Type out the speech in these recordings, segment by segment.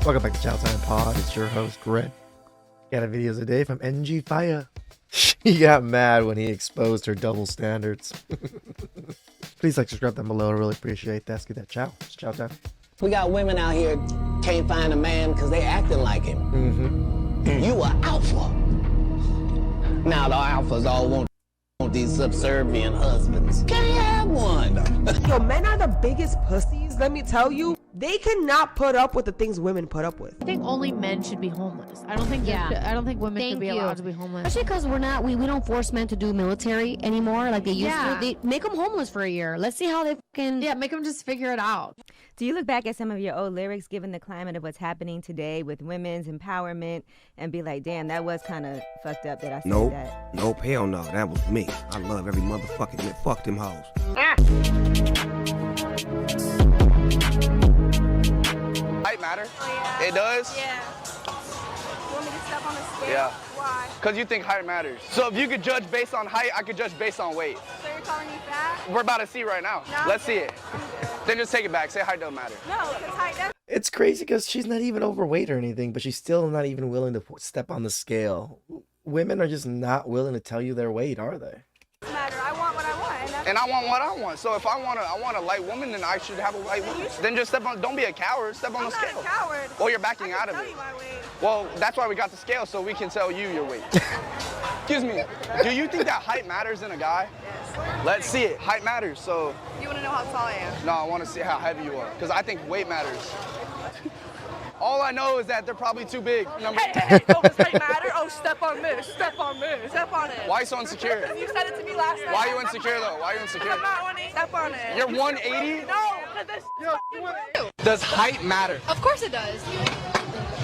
Welcome back to TheChowTimePod. It's your host, Greg. Got a videos a day from NG Fire. She got mad when he exposed her double standards. Please like, subscribe down below. I really appreciate that. Let's get that chow. It's chow time. We got women out here can't find a man because they acting like him. You are alpha. Now the alphas all want these subservient husbands. Can't have one. Yo, men are the biggest pussies, let me tell you. They cannot put up with the things women put up with. I think only men should be homeless. I don't think women should be allowed to be homeless. Especially because we don't force men to do military anymore like they used to. They make them homeless for a year. Let's see how they make them just figure it out. Do you look back at some of your old lyrics given the climate of what's happening today with women's empowerment and be like, damn, that was kind of fucked up that I said that? Nope, hell no, that was me. I love every motherfucking man. Fuck them hoes. Height matter? Oh, yeah. It does? Yeah. You want me to step on the scale? Yeah. Why? Because you think height matters. So if you could judge based on height, I could judge based on weight. So you're calling me fat? We're about to see right now. No, Let's see it. I'm good. Then just take it back. Say height don't matter. No, because height does It's crazy because she's not even overweight or anything, but she's still not even willing to step on the scale. Women are just not willing to tell you their weight, are they? matter. I want what I want. And I want what I want. So if I want a light woman, then I should have a light woman. Then just step on. Don't be a coward. Step on the scale. I'm not a coward. Well, you're backing I out can of tell it. you my weight. Well, that's why we got the scale, so we can tell you your weight. Excuse me. Do you think that height matters in a guy? Yes. Let's see it. Height matters. So. You want to know how tall I am? No, I want to see how heavy you are, because I think weight matters. All I know is that they're probably too big. Hey, oh, does height matter? Oh, step on this, step on this, step on it. Why you so insecure? You said it to me last night. Why are you insecure though? Why are you insecure? I'm not 180. Step on it. You're 180? No, because this Does height matter? Of course it does.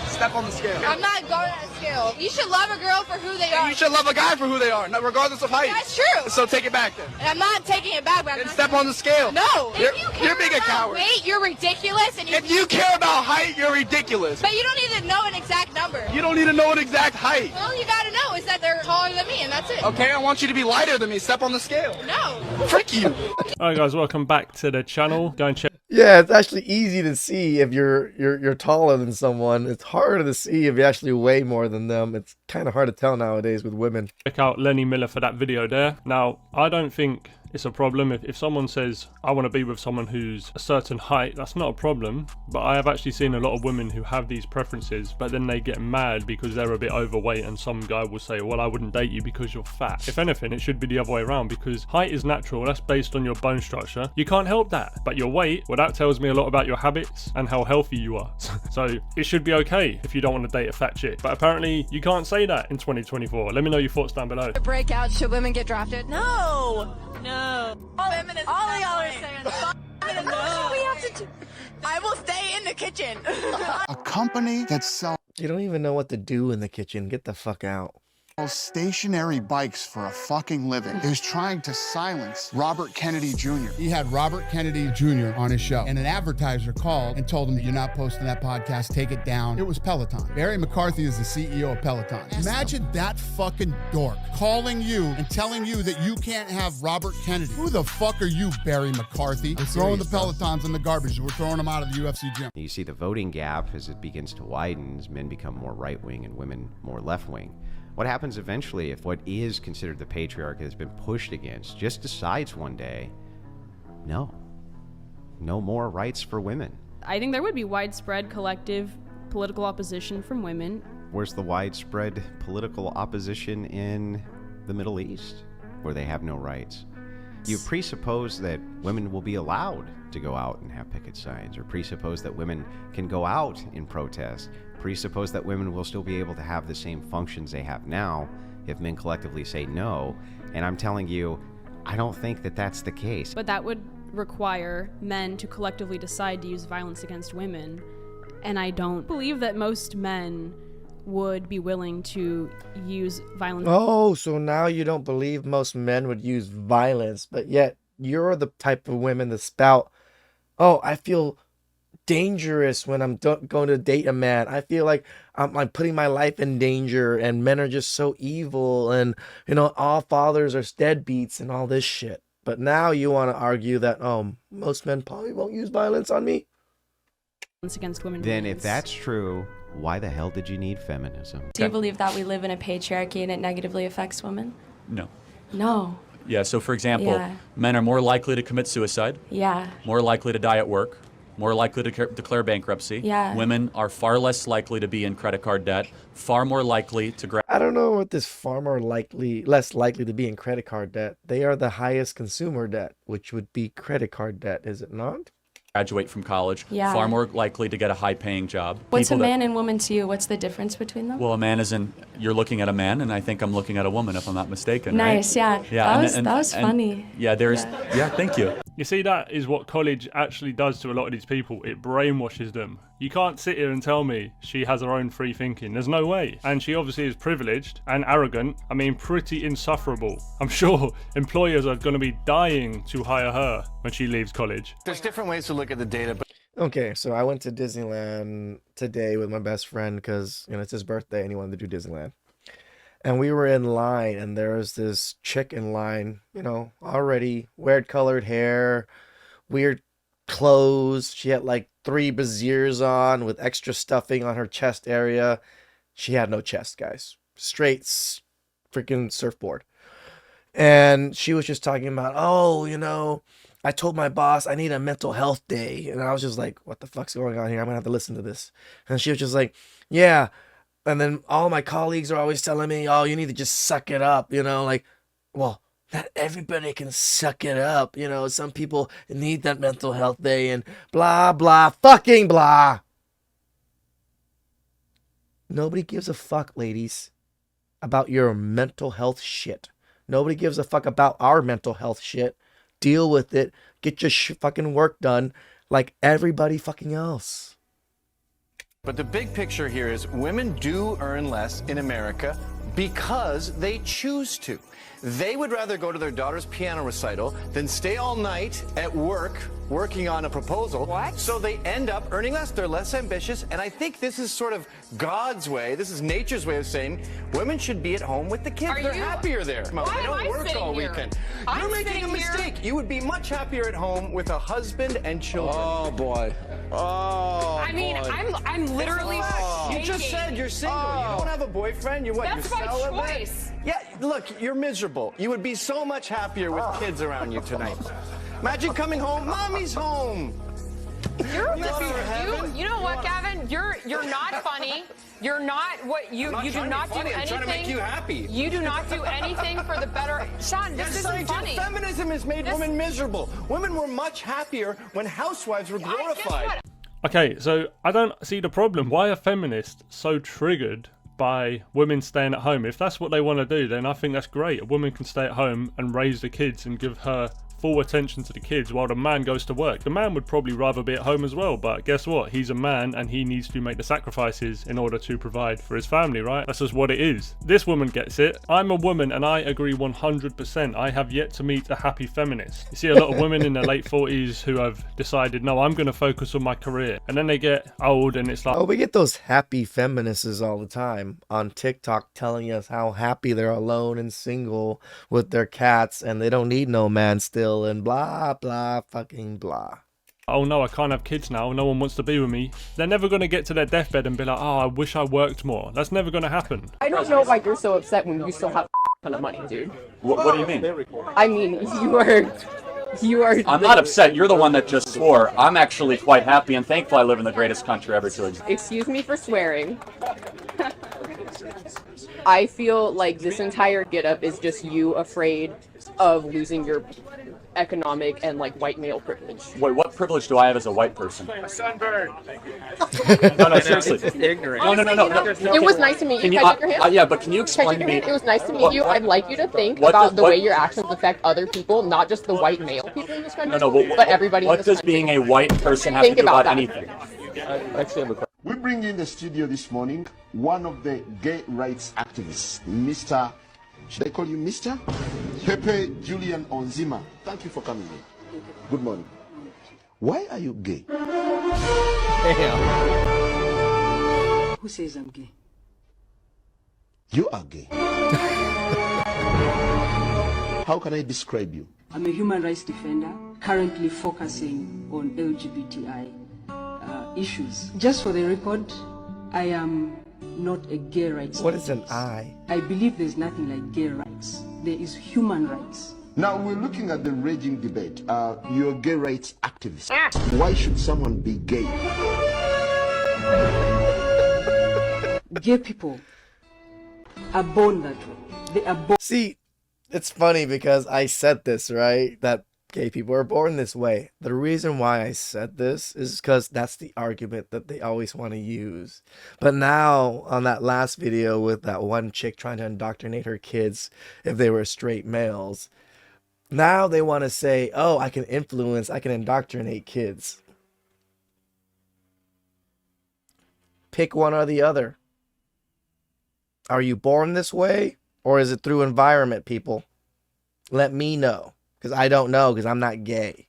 Step on the scale. I'm not going on a scale. You should love a girl for who they are. You should love a guy for who they are, regardless of height. That's true. So take it back then. And I'm not taking it back, but And step on the scale. No. You're being a coward. Wait, you're ridiculous. And If you care about height, you're ridiculous. But you don't need to know an exact number. You don't need to know an exact height. All you gotta know is that they're taller than me, and that's it. Okay, I want you to be lighter than me. Step on the scale. No. Frick you. Alright guys, welcome back to the channel. Go and check Yeah, it's actually easy to see if you're taller than someone. It's harder to see if you actually weigh more than them. It's kind of hard to tell nowadays with women. out Lenny Miller for that video there. Now, I don't think it's a problem if someone says, I want to be with someone who's a certain height. That's not a problem. But I have actually seen a lot of women who have these preferences, but then they get mad because they're a bit overweight, and some guy will say, well, I wouldn't date you because you're fat. If anything, it should be the other way around, because height is natural. That's based on your bone structure. You can't help that. But your weight, well, that tells me a lot about your habits and how healthy you are. So it should be okay if you don't want to date a fat chick. But apparently you can't say that in 2024. Let me know your thoughts down below. Breakout, should women get drafted? No. Feminism. All of y'all are saying no. What we have to do? I will stay in the kitchen. A company that sells You don't even know what to do in the kitchen. Get the fuck out. stationary bikes for a fucking living is trying to silence Robert Kennedy Jr. He had Robert Kennedy Jr. on his show, and an advertiser called and told him that you're not posting that podcast, take it down. It was Peloton. Barry McCarthy is the CEO of Peloton. Imagine that fucking dork calling you and telling you that you can't have Robert Kennedy. Who the fuck are you, Barry McCarthy? We're throwing the Pelotons in the garbage. We're throwing them out of the UFC gym. You see the voting gap as it begins to widen, as men become more right-wing and women more left-wing. What happens eventually if what is considered the patriarchy has been pushed against just decides one day, no more rights for women? I think there would be widespread collective political opposition from women. Where's the widespread political opposition in the Middle East, where they have no rights? You presuppose that women will be allowed to go out and have picket signs, or presuppose that women can go out in protest, presuppose that women will still be able to have the same functions they have now if men collectively say no. And I'm telling you, I don't think that that's the case. But that would require men to collectively decide to use violence against women. And I don't believe that most men would be willing to use violence. Oh, so now you don't believe most men would use violence, but yet you're the type of women that spout, oh, I feel dangerous when I'm going to date a man. I feel like I'm putting my life in danger, and men are just so evil, and all fathers are deadbeats and all this shit. But now you want to argue that most men probably won't use violence on me? against women. Then remains. if that's true, why the hell did you need feminism? Do you believe that we live in a patriarchy and it negatively affects women? No. No. Yeah, so for example, Yeah. men are more likely to commit suicide, Yeah. more likely to die at work, more likely to declare bankruptcy. Yeah. Women are far less likely to be in credit card debt, far more likely to I don't know what this less likely to be in credit card debt. They are the highest consumer debt, which would be credit card debt, is it not? graduate from college, Yeah. far more likely to get a high-paying job. What's People a man and woman to you? What's the difference between them? Well, a man you're looking at a man, and I think I'm looking at a woman, if I'm not mistaken. Nice, right? yeah. Yeah. That was funny. Yeah, thank you. You see, that is what college actually does to a lot of these people. It brainwashes them. You can't sit here and tell me she has her own free thinking. There's no way. And she obviously is privileged and arrogant. I mean, pretty insufferable. I'm sure employers are going to be dying to hire her when she leaves college. There's different ways to look at the data, but Okay, so I went to Disneyland today with my best friend because, it's his birthday and he wanted to do Disneyland. And we were in line, and there was this chick in line, already weird colored hair, weird clothes. She had like 3 braziers on with extra stuffing on her chest area. She had no chest, guys. Straight freaking surfboard. And she was just talking about, I told my boss I need a mental health day. And I was just like, what the fuck's going on here? I'm going to have to listen to this. And she was just like, yeah. And then all my colleagues are always telling me, oh, you need to just suck it up. Well, not everybody can suck it up. Some people need that mental health day and blah, blah, fucking blah. Nobody gives a fuck, ladies, about your mental health shit. Nobody gives a fuck about our mental health shit. Deal with it. Get your fucking work done like everybody fucking else. But the big picture here is women do earn less in America because they choose to. They would rather go to their daughter's piano recital than stay all night at work working on a proposal. What? So they end up earning less. They're less ambitious. And I think this is sort of God's way. This is nature's way of saying women should be at home with the kids. They're happier there. They don't work all weekend. You're making a mistake. You would be much happier at home with a husband and children. Oh, boy. Oh, I mean, I'm literally You just said you're single. You don't have a boyfriend. You're what? That's you're my celibate? choice. Yeah, look, you're miserable. You would be so much happier with kids around you tonight. Imagine coming home, mommy's home. You're Look for heaven. you know what, Gavin? You're not funny. You're not what you I'm not do trying to not be do funny. I'm anything. trying to make you happy. You do not do anything for the better. Sean, this isn't funny. Feminism has made women miserable. Women were much happier when housewives were glorified. Okay, so I don't see the problem. Why are feminists so triggered by women staying at home? If that's what they want to do, then I think that's great. A woman can stay at home and raise the kids and give her full attention to the kids while the man goes to work. The man would probably rather be at home as well, but guess what? He's a man and he needs to make the sacrifices in order to provide for his family, right? That's just what it is. This woman gets it. I'm a woman and I agree 100%. I have yet to meet a happy feminist. You see a lot of women in their late 40s who have decided, no, I'm going to focus on my career. And then they get old and it's like... Oh, we get those happy feminists all the time on TikTok telling us how happy they're alone and single with their cats and they don't need no man still and blah, blah, fucking blah. Oh no, I can't have kids now, no one wants to be with me. They're never going to get to their deathbed and be like, oh, I wish I worked more. That's never going to happen. I don't know why you're so upset when you still have a ton of money, dude. What do you mean? I mean, you are... I'm not upset. You're the one that just swore. I'm actually quite happy and thankful I live in the greatest country ever to exist. Excuse me for swearing. I feel like this entire getup is just you afraid of losing your economic and white male privilege. Wait, what privilege do I have as a white person? Sunburn. No, seriously. Ignorant. No. It was nice to meet you. Can Can I shake your hand? yeah, but can you explain to me? It was nice to meet you. I'd like you to think about the way your actions affect other people, not just the white male people in this country, but everybody in this country. What does being a white person have to do about anything? I actually have a question. We bring in the studio this morning one of the gay rights activists, Mr. Should I call you Mr? Pepe Julian Onzima. Thank you for coming in. Good morning. Why are you gay? Who says I'm gay? You are gay. How can I describe you? I'm a human rights defender, currently focusing on LGBTI issues. Just for the record, I am not a gay rights What is an activist. I? I believe there's nothing like gay rights. There is human rights. Now we're looking at the raging debate. You're a gay rights activist. Why should someone be gay? Gay people are born that way. They are born. See, it's funny because I said this, right? That gay people are born this way. The reason why I said this is because that's the argument that they always want to use. But now, on that last video with that one chick trying to indoctrinate her kids if they were straight males, now they want to say, oh, I can influence, I can indoctrinate kids. Pick one or the other. Are you born this way? Or is it through environment, people? Let me know. Because I don't know, because I'm not gay.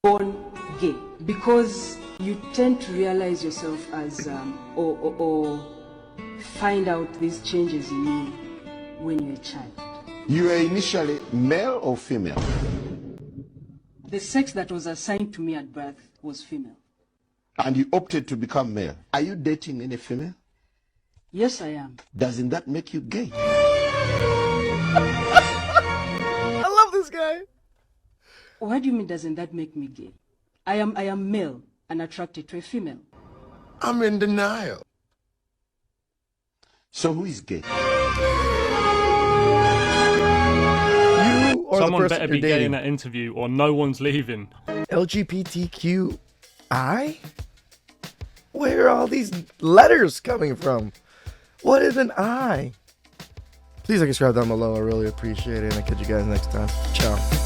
Born gay because you tend to realize yourself as or find out these changes in you when you're a child. You were initially male or female? The sex that was assigned to me at birth was female. And you opted to become male. Are you dating any female? Yes, I am. Doesn't that make you gay? I love this guy. What do you mean doesn't that make me gay? I am male and attracted to a female. I'm in denial. So who is gay? You or Someone the person better you're be gay dating? in that interview or no one's leaving. LGBTQ I? Where are all these letters coming from? What is an I? Please like and subscribe down below. I really appreciate it. And I'll catch you guys next time. Ciao.